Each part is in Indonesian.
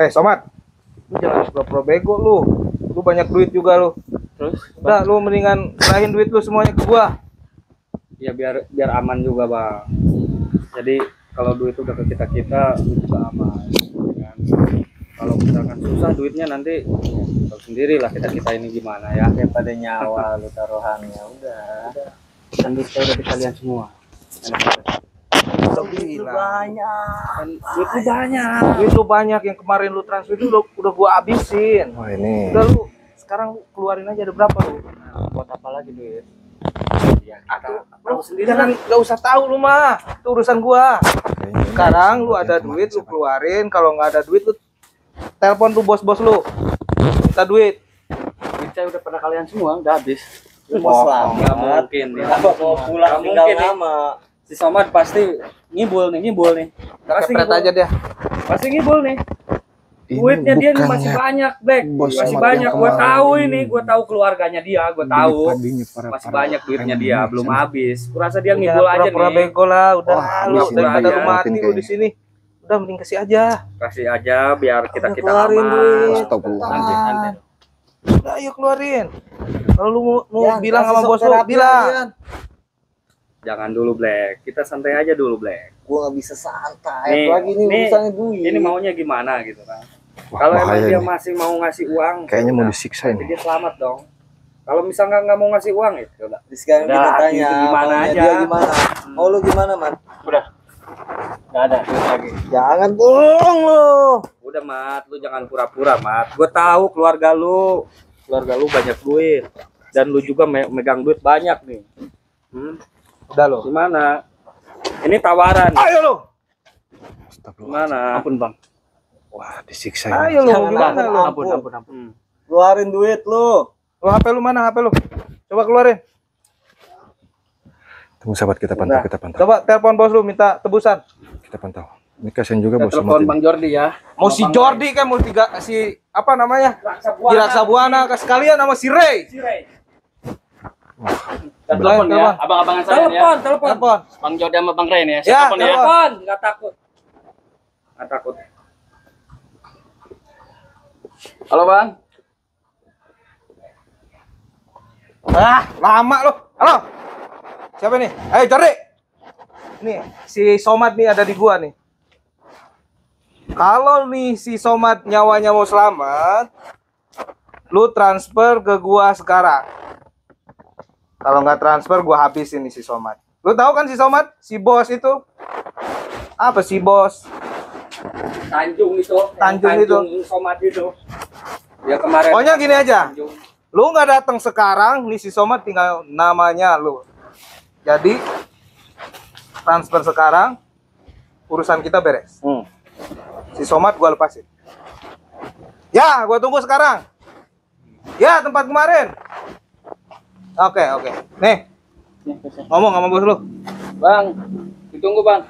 Somad, lu jangan pura-pura bego lu. Lu banyak duit juga lu. Terus Udah, lu mendingan serahin duit lu semuanya ke gua. ya biar aman juga bang. Jadi kalau duit udah ke kita juga aman kan? Kalau misalkan susah duitnya nanti tahu sendiri lah kita ini gimana ya. Daripada nyawa lu taruhannya udah. Kan duit udah di kalian semua. Duit banyak. Kan duit lu banyak. Duit lu banyak, yang kemarin lu transfer itu udah gua habisin. Wah ini. Udah lu sekarang lu keluarin aja, ada berapa lu? Nah, buat apa lagi duit? Ya Atau kita lu jangan, nggak usah tahu lu mah, itu urusan gua. Sekarang lu ada duit lu keluarin, kalau nggak ada duit lu telepon tuh bos-bos lu, minta duit. duit saya udah pada kalian semua udah habis. Mau selamat. Nggak mungkin ya. Kenapa mau pulang Nggak tinggal mungkin nih. lama? Si Somad pasti ngibul nih. Pasti Kepret ngibul. aja dia. Pasti ngibul nih. Duitnya dia nih masih banyak, Black. Bos Masih Somad banyak. yang Gua kemarin tahu ini. ini, gua tahu keluarganya dia, gua tahu. Masih banyak duitnya dia, belum habis. Kurasa dia ngibul Jangan aja pura-pura nih. bego lah, udah Wah, lu habisin daripada aja. lu mati Mungkin lu di sini. Udah mending kasih aja. Kasih aja biar kita Udah, keluarin aman. duit. Stop lu. Nanti. Udah ayo keluarin. Kalau lu mau Ya, bilang kasih sama bos lu, terapi bilang. kalian. Jangan dulu, Black. Kita santai aja dulu, Black. Gua nggak bisa santai. Nih, Lagi nih urusannya duit. Ini maunya gimana gitu kan. Wah, Kalau emang bahaya dia nih. masih mau ngasih uang, Kayaknya mau udah. disiksa Nanti ini. dia selamat dong. Kalau misalnya nggak mau ngasih uang ya udah. Sekarang Udah, kita tanya gitu gimana maunya aja. dia gimana? Mau lu gimana, Man? Udah. Nggak ada duit lagi. Jangan bohong lu. Udah, Mat, lu jangan pura-pura, Mat. Gue tahu keluarga lu banyak duit dan lu juga megang duit banyak nih. Udah lo. Gimana? Ini tawaran. Ayo lo. Stop lu. Gimana? Ampun bang. Wah disiksa ini. Ayo lo. Jangan Gimana lo? Ampun. Keluarin duit lu. Lo HP lu mana? HP lu? Coba keluarin. Tunggu sahabat, kita pantau, Udah. kita pantau. Coba telepon bos lu, minta tebusan. Kita pantau. Ini kasihan juga Kita bos Somad telepon ini. Bang Jordi ya. Mau si Jordi kan, mau si apa namanya? Di Raksabuana sekalian sama si Ray. Telepon ya, abang-abangan saya ya. Telepon. Bang Jordi sama Bang Ren ya. Ya, Saya telepon ya. telepon. Nggak takut. Nggak takut. Halo Bang. Ah, lama lo. Halo. Siapa nih? Ayo Jordi. Nih, si Somad nih ada di gua nih. Kalau nih si Somad nyawanya mau selamat, lu transfer ke gua sekarang. Kalau nggak transfer, gua habisin nih si Somad. Lu tahu kan si Somad? Si bos itu? Apa si bos? Tanjung itu. Tanjung itu. Somad itu. Ya kemarin. Pokoknya gini aja. Tanjung. Lu nggak datang sekarang, nih si Somad tinggal namanya lu. Jadi transfer sekarang, urusan kita beres. Si Somad gua lepasin. Ya, gua tunggu sekarang. Ya, tempat kemarin. Oke. Nih, ngomong sama bos lu. Bang, ditunggu Bang.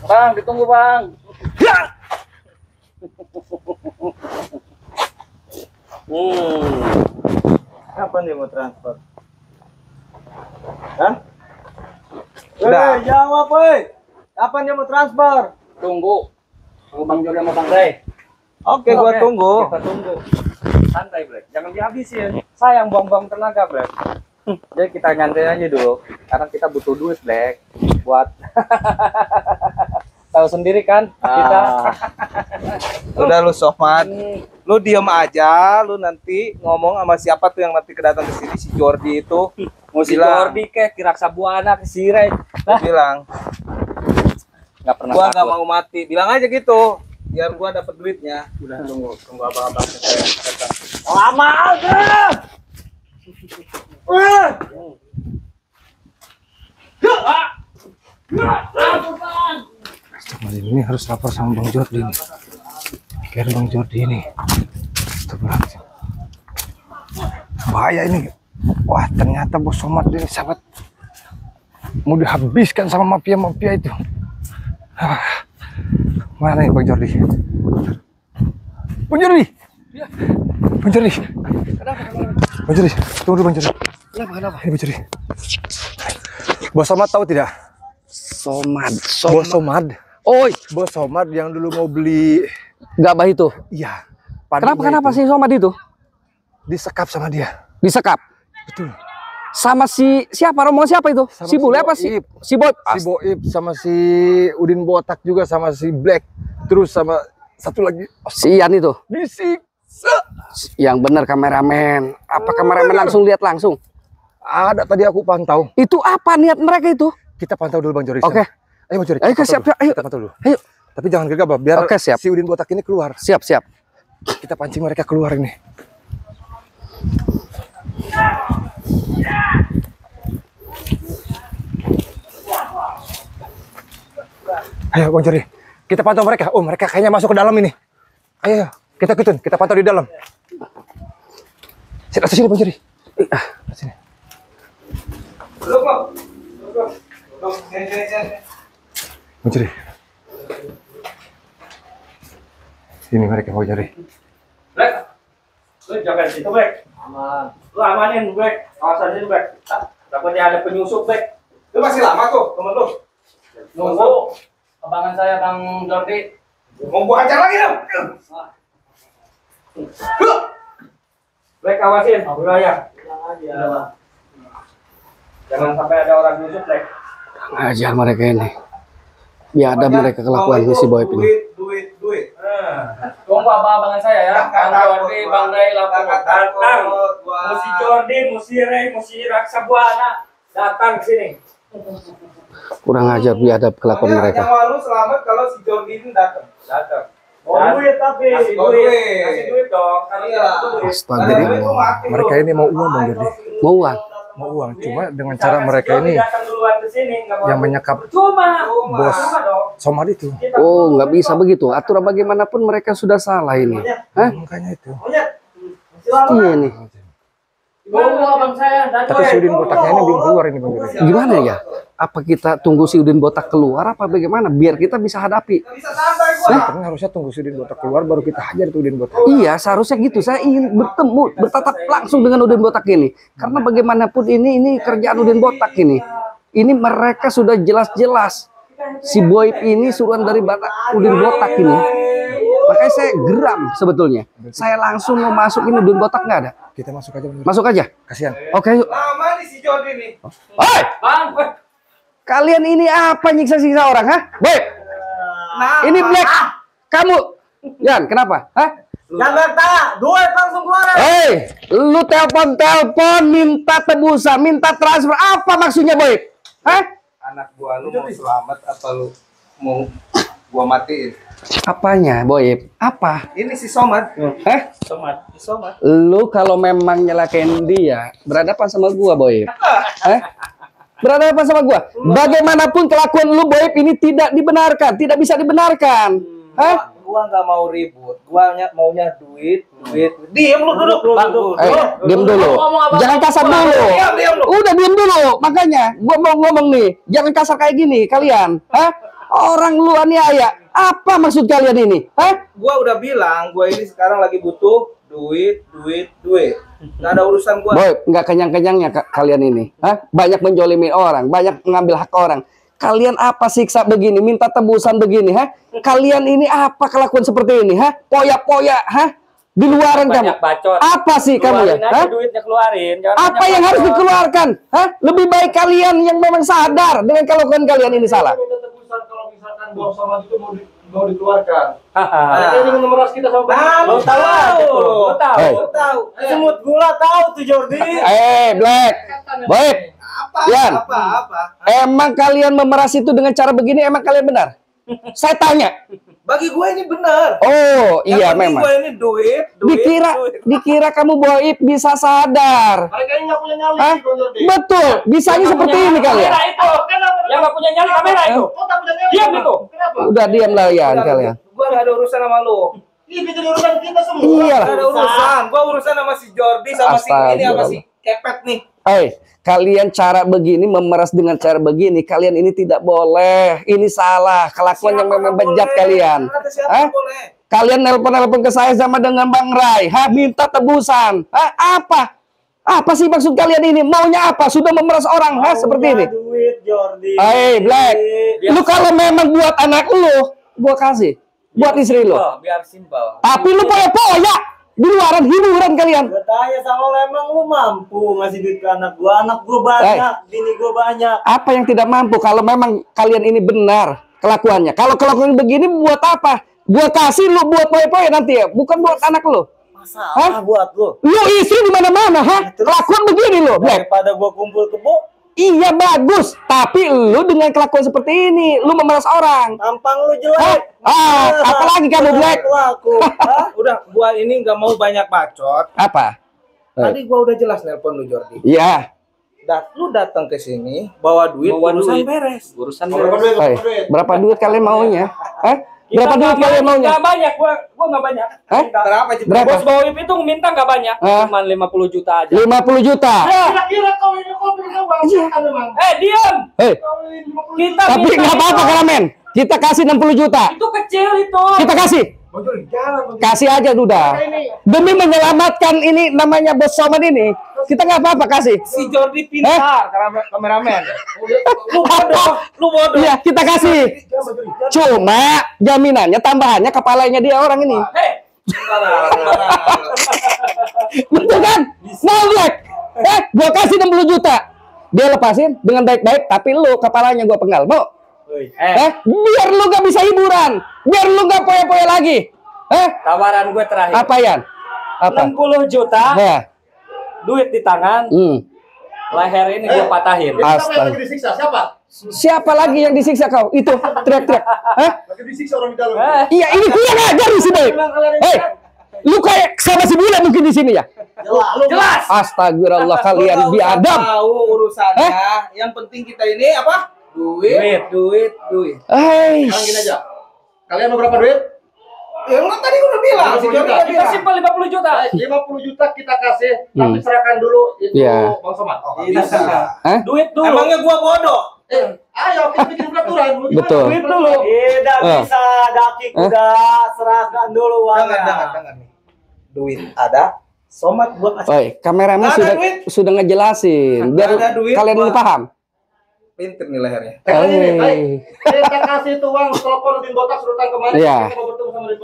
Bang, ditunggu Bang. Kapan dia mau transfer? Hah? Udah, jawab woi. Kapan dia mau transfer? Tunggu Bang Jordi sama Bang Ray. Oke, gua tunggu. Kita tunggu. Santai, Black. Jangan dihabisin. Sayang buang-buang tenaga, Black. Jadi kita nyantai aja dulu. Karena kita butuh duit, Black. Buat tahu sendiri kan kita. Udah lu Somad. Lu diem aja, lu nanti ngomong sama siapa tuh yang nanti kedatang ke sini, si Jordi itu. Mau si Bilang. Jordi kek, Kiraksa Buana, si Ray. Bilang, Nggak pernah gua nggak takut. mau mati. Bilang aja gitu, biar gua dapet duitnya. Udah tunggu abang-abang saya. Lama aja. Astagfirullah, ini harus lapor sama Bang Jordi nih. Kira Bang Jordi ini. Astagfirullah. Bahaya ini. Wah ternyata bos Somad ini sahabat mau dihabiskan sama mafia-mafia itu. Ah, mana nih Bang Jordi? Bang Jordi! Bang Jordi! Bang Jordi, tunggu dulu Bang Jordi. Kenapa? Ini Bang Jordi. Bos Somad tahu tidak? Somad. Bos Somad. Oh, Bos Somad yang dulu mau beli. Gabah itu. Iya. Kenapa sih Somad itu? Disekap sama dia. Disekap. Betul. Sama siapa? Rombongan siapa itu? Sama Si Bule apa sih? Si Bob. Si Boib sama si Udin Botak juga sama si Black. Terus sama satu lagi Si Ian itu. disiksa. Yang benar kameramen. Apa kameramen langsung lihat langsung? Ada tadi aku pantau. Itu apa niat mereka itu? Kita pantau dulu Bang Jori. Oke. Ayo Bang Jori. Ayo, kita pantau siap, dulu. ayo. Kita pantau dulu. Ayo. Tapi jangan gegabah biar Oke, siap. si Udin Botak ini keluar. Siap, siap. Kita pancing mereka keluar ini. Ayo Bang Jori. Kita pantau mereka. Oh, mereka kayaknya masuk ke dalam ini. Ayo, kita ikutin. Kita pantau di dalam. Sini Bang Jori. Sini. Duduk, Bang. Duduk. Duduk. Sini. Bang Jori. Sini mereka Bang Jori. Black, lu jaga di situ, Black. Aman. Lu amanin, Black. Kawasan sini, Black. Takutnya ada penyusup, Black. Lu masih lama tuh, temen lu. Nunggu abangan saya, Bang Jordi. Mau gua hajar lagi dong. Black, awasin wilayah. Jangan sampai ada orang nyusup, Black. Ajar mereka ini. Biadab mereka kelakuan si Boy ini. Duit. Tunggu abangan saya ya. Bang Jordi, Bang Ray, Lampung. Datang. Musi Jordi, Musi Ray, Musi Raksa Buana. Datang ke sini. Kurang ajar biadab kelakuan mereka. Nyawa lu selamat kalau si Jordi ini datang. Duit tapi. Kasih duit dong. Karena Iya. itu duit. Astaga, Jadi mereka ini mau uang Bang Jori. mau uang. Mau uang. Cuma dengan cara mereka ini Datang duluan ke sini, nggak mau. yang menyekap Cuma. Bos Somad itu. Oh, nggak bisa begitu. Aturan bagaimanapun mereka sudah salah ini. Hah? Makanya itu. Iya nih. Tunggu abang saya. Tapi si Udin Botaknya ini belum keluar ini Bang Jori. Gimana ya? Apa kita tunggu si Udin Botak keluar apa bagaimana? Biar kita bisa hadapi. Bisa santai gua. Tapi harusnya tunggu si Udin Botak keluar baru kita hajar tuh Udin Botak. Iya, seharusnya gitu. Saya ingin bertemu, bertatap langsung dengan Udin Botak ini. Karena bagaimanapun ini kerjaan Udin Botak ini. Ini mereka sudah jelas-jelas. Si Boy ini suruhan dari Udin Botak ini. Makanya saya geram sebetulnya. Saya langsung mau masuk ini Udin Botak nggak ada. Kita masuk aja Bang Jori. Masuk aja. Kasihan. Oke, yuk. Lama nih si Jordi nih. Oi, Bang, kalian ini apa nyiksa-nyiksa orang, ha? Boy, Nah, ini Black. Kamu, Yan, kenapa? Hah? Jangan tak, duit langsung keluar. Hei, lu telepon minta tebusan, minta transfer. Apa maksudnya, Boy? Hah? anak gua lu mau selamat apa lu mau gua matiin? Apanya, Boy? Apa? Ini si Somad. Hah? Si Somad. Lu kalau memang nyelakain dia, berhadapan sama gua, Boy. Hah? Berhadapan sama gua. Bagaimanapun kelakuan lu, Boy, ini tidak dibenarkan, tidak bisa dibenarkan. Hah? Gua nggak mau ribut. Gua maunya duit. Diam lu duduk. Diam dulu. Jangan kasar dulu. Diam lu. Udah diam dulu. Makanya gua mau ngomong nih, jangan kasar kayak gini kalian. Hah? Orang lu aniaya. Apa maksud kalian ini? Hah? Gua udah bilang, gua ini sekarang lagi butuh duit. Nggak ada urusan gua. Boy, nggak kenyang-kenyangnya kalian ini. Hah? Banyak menjolimi orang, banyak mengambil hak orang. Kalian apa siksa begini, minta tebusan begini, ha? Kalian ini apa kelakuan seperti ini, ha? Poya-poya, ha? Di luaran kamu. banyak bacot. Apa sih kamu ya? Keluarin Ha? aja duitnya, keluarin. Jangan Apa banyak yang harus bacot. dikeluarkan? Hah? Lebih baik kalian yang memang sadar dengan kelakuan kalian ini salah. Kalau misalkan Bos Somad itu mau dikeluarkan. Hahaha. Dia ingin memeras kita sama Nah, Lo tahu aja tuh. Lo tahu. Hey. Tahu. Semut gula tahu tuh Jordi. Black. Boy, Yan. Apa? Emang kalian memeras itu dengan cara begini emang kalian benar? Saya tanya. Bagi gue ini benar. Oh, Yang iya penting memang. gue ini duit. Dikira kamu Boib bisa sadar. Mereka ini nggak punya nyali Hah? Bang Jordi. Betul, bisanya seperti ini kalian. Kamera itu. Yang nggak punya nyali kamera itu. Oh, tak punya nyali. Diam itu. Kenapa? Udah diam lah ya kalian. Gue gak ada urusan sama lu. Ini jadi urusan kita semua. Iya. Gak ada urusan. Gue urusan sama si Jordi, sama si ini, sama si Kepet nih. Kalian cara begini, memeras dengan cara begini, kalian ini tidak boleh. Ini salah, kelakuan yang memang bejat kalian. Kata siapa Hah? boleh. Kalian nelpon ke saya sama dengan Bang Rai, minta tebusan. Apa? Apa sih maksud kalian ini? Maunya apa? Sudah memeras orang, seperti ini. duit Jordi. Hey Black, lu kalau memang buat anak lu, gua kasih. Buat istri lu. Biar simpel. Tapi lu poya-poya di luaran hiburan kalian. Gue tanya sama lo, emang lu mampu ngasih duit ke anak gua banyak, bini gua banyak. Apa yang tidak mampu kalau memang kalian ini benar kelakuannya? Kalau kelakuan begini buat apa? Gua kasih lu buat poya-poya nanti ya, bukan buat anak lu. Masalah buat lu. Lu istri di mana-mana, ha? Kelakuan begini lo, Black. Daripada gua kumpul kebo, Iya bagus, tapi lu dengan kelakuan seperti ini, lu memeras orang. tampang lu jelek. Apalagi kamu Black? Laku. Udah, gua ini nggak mau banyak bacot. Apa? Tadi gua udah jelas nelpon lu Jordi. Iya. Lu datang ke sini bawa duit, urusan beres. Urusan Berapa duit kalian maunya? Berapa duit kalian maunya? Nggak banyak, gua nggak banyak. Berapa sih? Berapa? Bos Bawip itu minta nggak banyak, cuma 50 juta aja. 50 juta. Kira-kira kau ini kau beli uang memang. Diam. Kita Tapi minta nggak apa-apa itu. Kalamen. Kita kasih 60 juta. Itu kecil itu. Kita kasih. Kasih aja Duda. Demi menyelamatkan ini namanya Bos Somad ini. Kita nggak apa-apa kasih. Si Jordi pintar, kameramen. Lu bodoh. Iya, kita kasih. Cuma jaminannya tambahannya kepalanya dia orang ini. Betul kan? Mau Black? Gua kasih 60 juta. Dia lepasin dengan baik-baik, tapi lu kepalanya gua penggal. Mau? Biar lu gak bisa hiburan. Biar lu gak poya-poya lagi. Tawaran gue terakhir. Apa Yan? Apa? 60 juta. Ya. Duit di tangan. Leher ini gue patahin. Astaga. Disiksa siapa? Siapa lagi yang disiksa kau? Itu teriak-teriak. Lagi disiksa orang di dalam. Iya, ini kurang ajar di sini. Lu kayak sama si Bule mungkin di sini ya? Jelas. Astagfirullah kalian biadab. Tahu urusannya. Yang penting kita ini apa? Duit. Sekarang gini aja. Kalian mau berapa duit? Ya lu tadi udah bilang, si Jordi udah Kita bilang. simpel 50 juta. 50 juta kita kasih, tapi serahkan dulu itu Iya. Bang Somad. Bisa. Duit dulu. Emangnya gua bodoh? Ayo kita bikin peraturan. Mau gimana? Betul. Duit dulu. Tidak bisa daki kuda, serahkan dulu uangnya. Jangan nih. Duit ada, Somad gua kasih. Oi, kameramen Nggak ada duit. sudah ngejelasin biar Nggak ada duit, kalian ini Pak. paham. Pinter nih lehernya. Tekan ini, baik. Kita kasih itu uang, telepon Udin Botak suruh datang kemari. Iya. Kita mau bertemu sama Udin.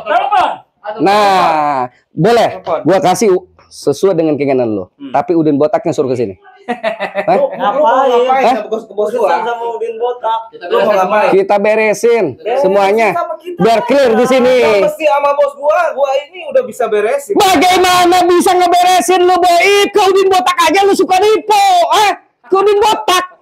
Telepon. Nah, boleh. Gua kasih sesuai dengan keinginan lo. Tapi Udin Botak yang suruh ke sini. Ngapain? Ke bos Urusan gua. sama Udin Botak. Lu mau ngapain? Kita beresin semuanya biar clear di sini. Yang mesti sama bos gua ini udah bisa beresin. Bagaimana bisa ngeberesin lu Boy? Ke Udin Botak aja lu suka nipu. Ke Udin Botak.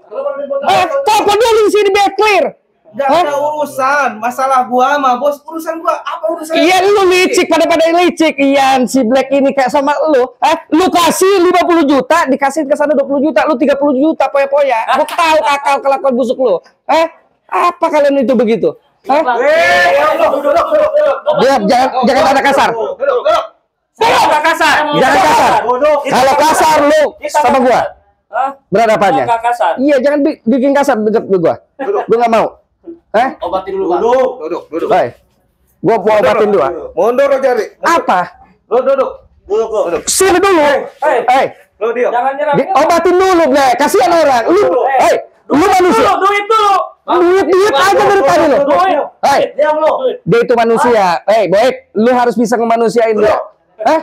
Telepon dulu di sini biar clear. Gak ada urusan. Masalah gua sama bos, urusan gua apa urusan? Iya lu licik pada licik. Ian si Black ini kayak sama lu. Lu kasih 50 juta, dikasih ke sana 20 juta, lu 30 juta poya-poya. Gua tahu akal kelakuan busuk lu. Apa kalian itu begitu? Diam, jangan ada kasar. Jangan kasar. Jangan kasar. Kalau kasar lu sama gua. Berhadapannya. Nggak kasar. Iya, jangan bikin kasar dekat gua. Gua nggak mau. Obatin dulu, Bang. Duduk. Baik. Gua mau obatin dua. Mundur lo Jari. Apa? Lu duduk. Sini dulu. Lu diam. Jangan nyerang. Obatin dulu, Black. Kasihan orang. Lu manusia. Duit dulu. Duit aja dari tadi lu. Diam lo. Dia itu manusia. Boy, lu harus bisa ngemanusiain dia.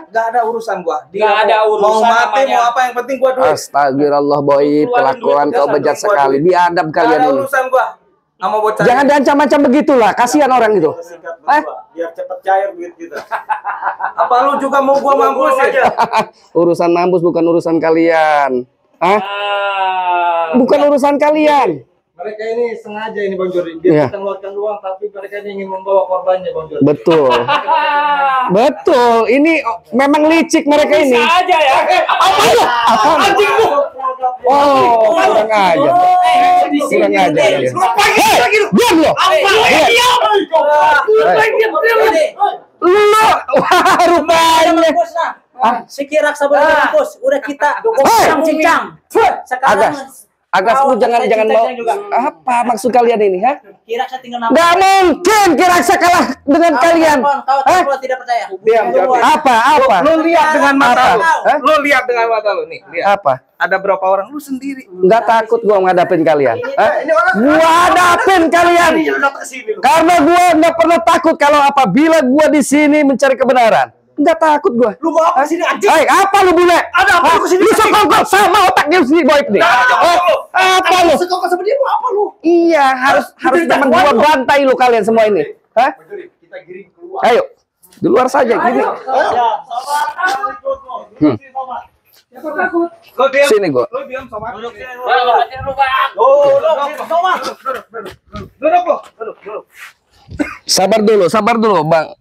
Gak ada urusan gua. Nggak ada urusan Mau mati namanya. mau apa yang penting gua duit. Astagfirullah, Boy. Kelakuan kau bejat sekali. Biadab Gak kalian ada ini. urusan gua. Sama bocah. Jangan diancam-ancam begitulah. Kasihan orang itu. Singkat biar cepet cair duit kita. Apa lu juga mau gua mampus aja? Urusan mampus bukan urusan kalian. Bukan urusan kalian. Mereka ini sengaja ini Bang Jordi. Iya. Dia kita ngeluarkan uang tapi mereka ini ingin membawa korbannya Bang Jordi. Betul. Betul. Ini memang licik mereka ini. Bisa aja ya. Apa ya? Apa? Oh, kurang aja. Kurang aja. Diam lo. Lu, wah rupanya. Sekirak sabar bos, udah kita cincang. Sekarang Agas lu jangan mau apa maksud kalian ini, ha? Kiraksa tinggal nama. Nggak mungkin Kiraksa kalah dengan kalian. Kau tidak percaya. Diam, Jordi. Apa? Lu lihat dengan mata lu. Apa? Lu lihat dengan mata lu nih, lihat. Apa? Ada berapa orang lu sendiri? Nggak takut gua ngadapin kalian. Gua hadapin kalian. Karena gua nggak pernah takut kalau apabila gua di sini mencari kebenaran. Nggak takut gua. Lu mau apa sini anjing? Hai, apa lu bule? Ada apa lu kesini? Lu sekongkol sama otaknya si Boy nih. Apa lu? Sekongkol sama dia apa lu? Iya, harus teman gua bantai lu kalian semua ini. Hah? Kita giring keluar. Ayo. Di luar saja gini. Lu diam. Sini gua. Lu diam, Somad. Duduk lu. Sabar dulu, Bang.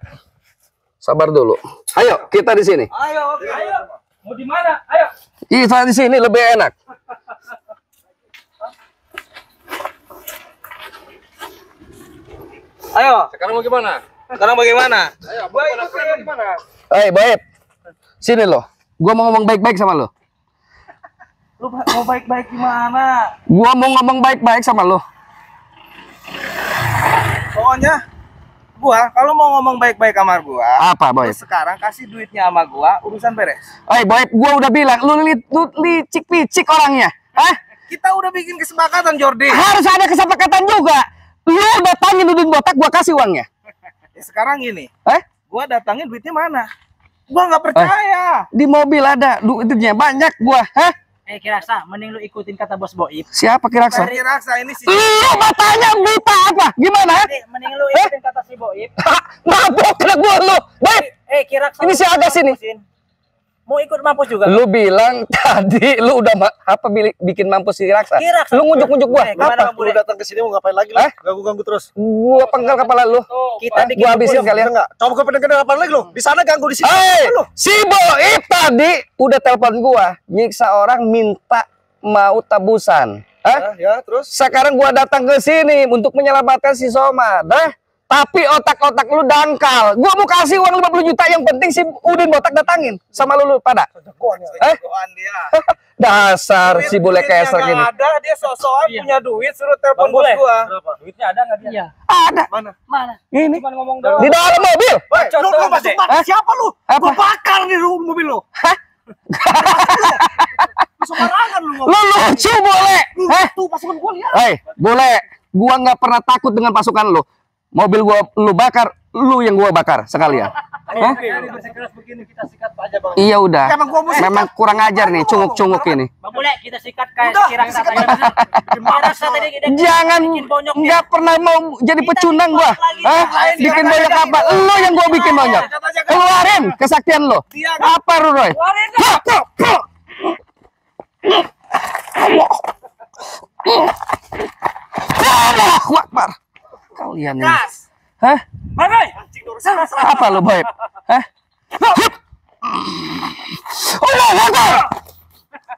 Sabar dulu. Ayo, kita di sini. Ayo. Mau di mana? Ayo. Kita di sini lebih enak. Ayo. Sekarang mau gimana? Sekarang bagaimana? Ayo, gimana? Boy. Sini lo. Gua mau ngomong baik-baik sama lo. Lu mau baik-baik gimana? Gua mau ngomong baik-baik sama lo. Pokoknya kalau mau ngomong baik-baik sama gua, Apa, Boy? lu sekarang kasih duitnya sama gua, urusan beres. Boy, gua udah bilang lu licik-picik orangnya. Hah? Kita udah bikin kesepakatan, Jordi. Harus ada kesepakatan juga. Lu datangin Udin Botak, gua kasih uangnya. Ya, sekarang gini, Eh? gua datangin duitnya mana? Gua nggak percaya. Di mobil ada duitnya banyak gua. Hah? Kiraksa, mending lu ikutin kata bos Boib. Siapa Kiraksa? Dari rasa ini sih. Lu matanya buta apa? Gimana? Mending lu ikutin kata si Boib. Mabok kena gua lu. Boy, Kiraksa. ini si Agas ini. Mau ikut mampus juga. Lu bilang tadi lu udah bikin mampus si Kiraksa. Kiraksa. Lu ngunjuk-ngunjuk gua. Gimana Apa? lu datang ke sini mau ngapain lagi lu? Ganggu-ganggu terus. Gua penggal kepala lu. Kita bikin Gua habisin kalian. enggak. Coba ke pendengar apa lagi lu? Di sana ganggu di sini. Si Boib tadi udah telepon gua, nyiksa orang minta mau tebusan. Ya, terus Sekarang gua datang ke sini untuk menyelamatkan si Somad. Tapi otak-otak lu dangkal. Gua mau kasih uang 50 juta, yang penting si Udin Botak datangin sama lu pada. jagoan dia. Dasar si bule keser gini. Ada dia sosokan punya duit suruh telepon bos gua. Duitnya ada nggak dia? Iya. Ada. Mana? Ini Cuma ngomong doang. di dalam mobil. Lu masuk siapa lu? Apa? Gua bakar nih mobil lu. Sembarangan lu ngomong. Lu lucu bule. Tuh pasukan gua lihat. Bule, gua nggak pernah takut dengan pasukan lu. Mobil gua lu bakar, lu yang gua bakar sekalian. Keras begini kita sikat aja, Bang. Iya udah. Emang gua mau sikat. Memang kurang ajar nih, cunguk-cunguk ini. Bang boleh kita sikat kayak Kiraksa tadi. Kiraksa tadi Jangan, nggak pernah mau jadi pecundang gua. Bikin banyak apa? Lu yang gua bikin banyak. Keluarin kesaktian lu. Apa Roy? Allahu Akbar. Kalian ini. Hah? Apa lu, Boy? Hah? Allahu Akbar.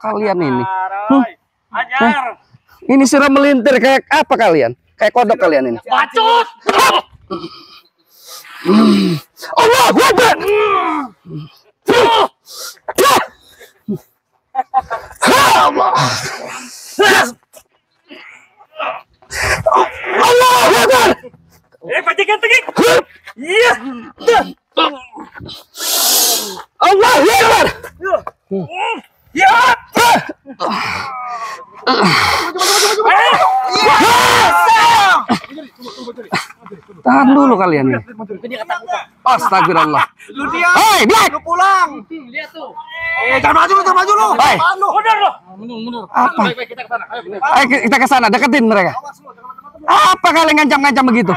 Kalian ini. Ajar. Ini sudah melintir kayak apa kalian? Kayak kodok kalian ini. Bacot. Allahu Akbar. Allahu Akbar. Pacikan pergi. Iya. Allahu Akbar. Ya. Tahan dulu kalian ini. Astagfirullah. Lu diam. Hei, Black. Lu pulang. Lihat tuh. Jangan maju lu. Hei, Mundur lo. apa? Baik, kita ke sana. Ayo, Ayo kita ke sana, deketin mereka. Apa kalian ngancam-ngancam begitu?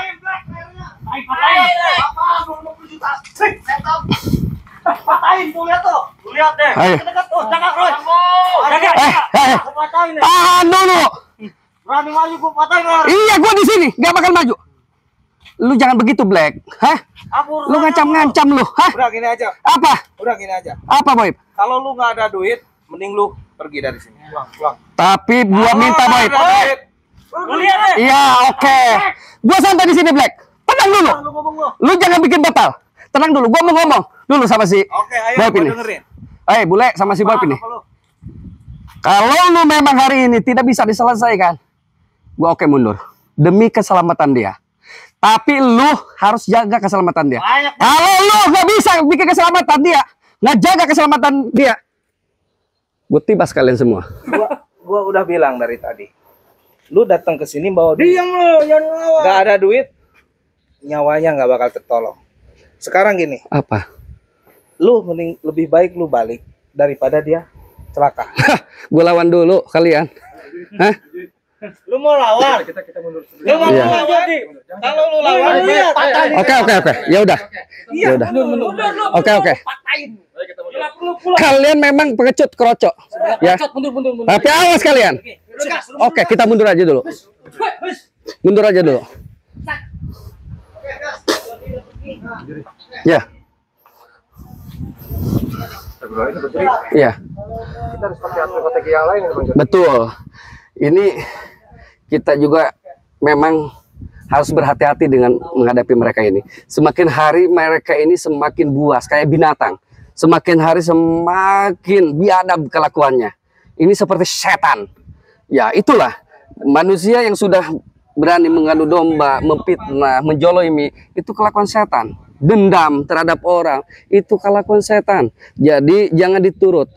Patahin tuh lihat tuh. Lihat deh. Ayo. Dekat tuh, jangan Roy. Jaga. Gua patahin deh. Tahan dulu. Berani maju gua patahin Roy. Iya, gua di sini, nggak bakal maju. Lu jangan begitu, Black. Hah? Lu ngancam-ngancam lu. Hah? Udah gini aja. Apa? Udah gini aja. Apa, Boy? Kalau lu nggak ada duit, mending lu pergi dari sini. Pulang. Tapi gua minta, Boy. Lu lihat deh. Iya, oke. Gua santai di sini, Black. Tenang dulu. Lu ngomong lu. Lu jangan bikin batal. Tenang dulu, gua mau ngomong dulu sama si Oke, ayo Boy gua ini. dengerin. Bule sama si Boy ini. Kalau lu memang hari ini tidak bisa diselesaikan, gua oke mundur demi keselamatan dia. Tapi lu harus jaga keselamatan dia. Kalau lu nggak bisa bikin keselamatan dia, nggak jaga keselamatan dia, gue tibas kalian semua. Gua udah bilang dari tadi. Lu datang ke sini bawa duit. Diam lu, jangan ngelawan. Nggak ada duit, nyawanya nggak bakal tertolong. Sekarang gini, Apa? lu mending lebih baik lu balik daripada dia celaka. Gue lawan dulu kalian. Hah? Lu mau lawan? Kita mundur. Lu mau Iya. lawan? Kalau lu lawan, Oke. Ya udah. Ya udah. Oke. Kalian memang pengecut kerocok. Ya. Tapi awas kalian. Oke, kita mundur aja dulu. Mundur aja dulu. Ya. Iya. Kita harus pakai strategi yang lain, Bang. Betul. Ini kita juga memang harus berhati-hati dengan menghadapi mereka ini. Semakin hari mereka ini semakin buas kayak binatang. Semakin hari semakin biadab kelakuannya. Ini seperti setan. Ya, itulah manusia yang sudah berani mengadu domba, memfitnah, menjolimi, itu kelakuan setan. Dendam terhadap orang, itu kelakuan setan. Jadi jangan diturut.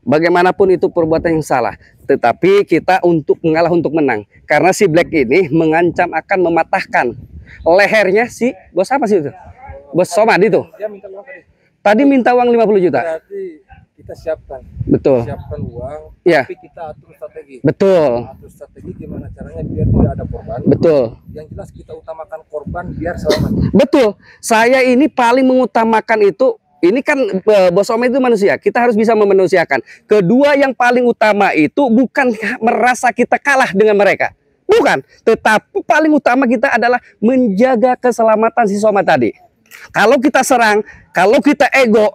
Bagaimanapun itu perbuatan yang salah. Tetapi kita untuk mengalah untuk menang. Karena si Black ini mengancam akan mematahkan lehernya si bos apa sih itu? Bos Somad itu. Dia minta uang tadi. Tadi minta uang 50 juta. Berarti kita siapkan Betul. uang, Iya. tapi kita atur strategi. Betul. Atur strategi gimana caranya biar tidak ada korban. Betul. Yang jelas kita utamakan korban biar selamat. Betul. Saya ini paling mengutamakan itu. Ini kan Bos Somad itu manusia. Kita harus bisa memanusiakan. Kedua yang paling utama itu bukan merasa kita kalah dengan mereka. Bukan. Tetapi paling utama kita adalah menjaga keselamatan si Somad tadi. Kalau kita serang, kalau kita ego,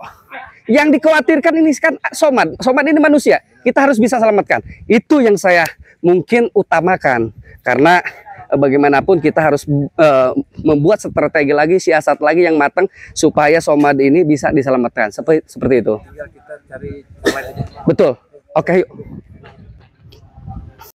yang dikhawatirkan ini kan Somad. Somad ini manusia. Kita harus bisa selamatkan. Itu yang saya mungkin utamakan. Karena bagaimanapun kita harus membuat strategi lagi, siasat lagi yang matang supaya Somad ini bisa diselamatkan. Seperti itu. Tinggal kita cari pemain aja. Betul. Oke, yuk.